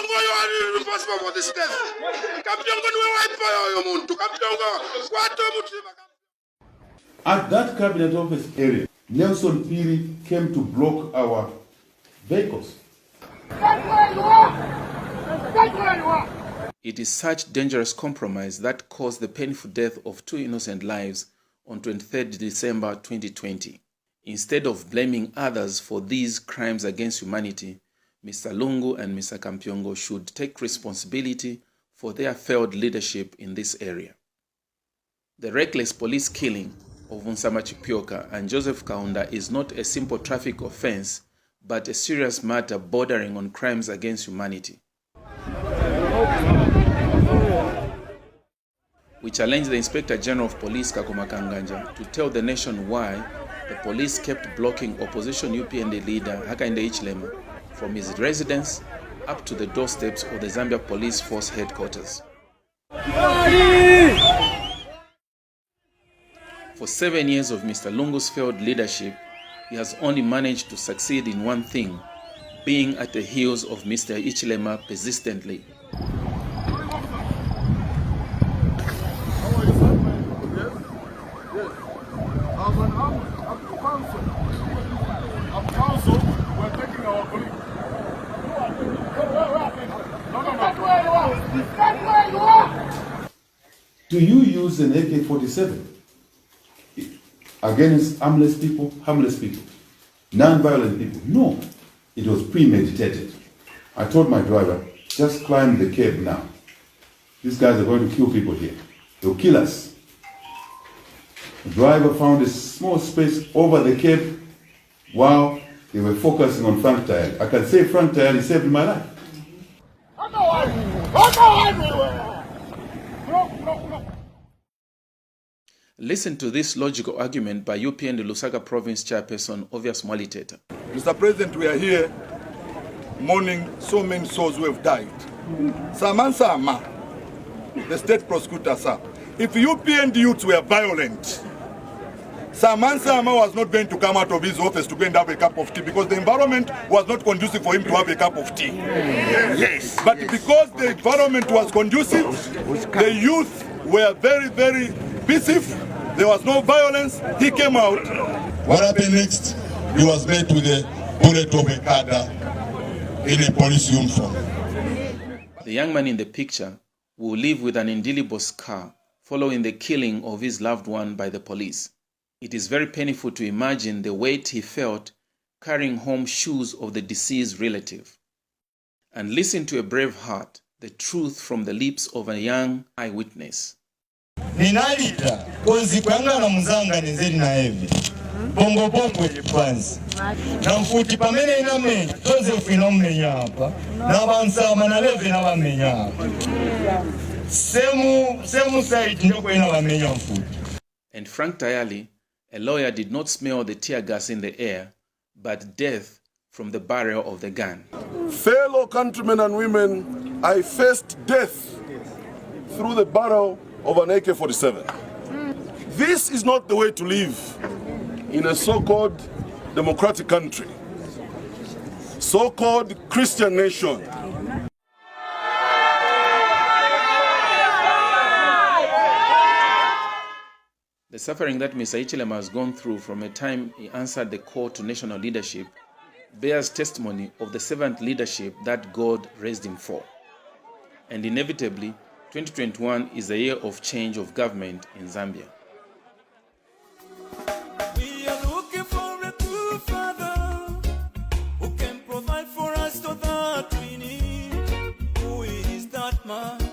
Kampyongo, you are responsible for this death. Kampyongo, you are At that cabinet office area, Nelson Piri came to block our vehicles. It is such dangerous compromise that caused the painful death of 2 innocent lives on 23rd December 2020. Instead of blaming others for these crimes against humanity, Mr. Lungu and Mr. Kampyongo should take responsibility for their failed leadership in this area. The reckless police killing of Unsama Chipyoka and Joseph Kaunda is not a simple traffic offense, but a serious matter bordering on crimes against humanity. We challenge the Inspector General of Police, Kakuma Kanganja, to tell the nation why the police kept blocking opposition UPND leader Hakainde Hichilema from his residence up to the doorsteps of the Zambia Police Force headquarters. For 7 years of Mr. Lungu's failed leadership, he has only managed to succeed in one thing, being at the heels of Mr. Hichilema persistently. Do you use an AK-47 against harmless people, non-violent people? No, it was premeditated. I told my driver, just climb the cab now. These guys are going to kill people here. They'll kill us. The driver found a small space over the cab while they were focusing on Frank Tayali. I can say Frank Tayali saved my life. Listen to this logical argument by UPND Lusaka Province Chairperson Obvious Mwaliteta. Mr. President, we are here mourning so many souls who have died. Sama, the state prosecutor, sir, if UPND youths were violent, Sama was not going to come out of his office to go and have a cup of tea because the environment was not conducive for him to have a cup of tea. Yes. But because the environment was conducive, the youth were very, very peaceful. There was no violence. He came out. What happened next? He was met with a bullet of a cadre in a police uniform. The young man in the picture will live with an indelible scar following the killing of his loved one by the police. It is very painful to imagine the weight he felt carrying home shoes of the deceased relative. And listen to a brave heart, the truth from the lips of a young eyewitness. Ninalita konzi kwangana muzanga nenzeri na hevi bongo kwanza na mfuti pamene inamenya tonze ufina umenya hapa na bansama na leve na bamenya hapa semu site ndoko ina bamenya mfuti. And Frank Tayali, a lawyer, did not smell the tear gas in the air, but death from the barrel of the gun. Fellow countrymen and women, I faced death through the barrel of an AK-47. This is not the way to live in a so-called democratic country, so-called Christian nation. The suffering that Mr. Hichilema has gone through from a time he answered the call to national leadership bears testimony of the servant leadership that God raised him for. And inevitably, 2021 is a year of change of government in Zambia. We are looking for a true father who can provide for us all that we need. Who is that man?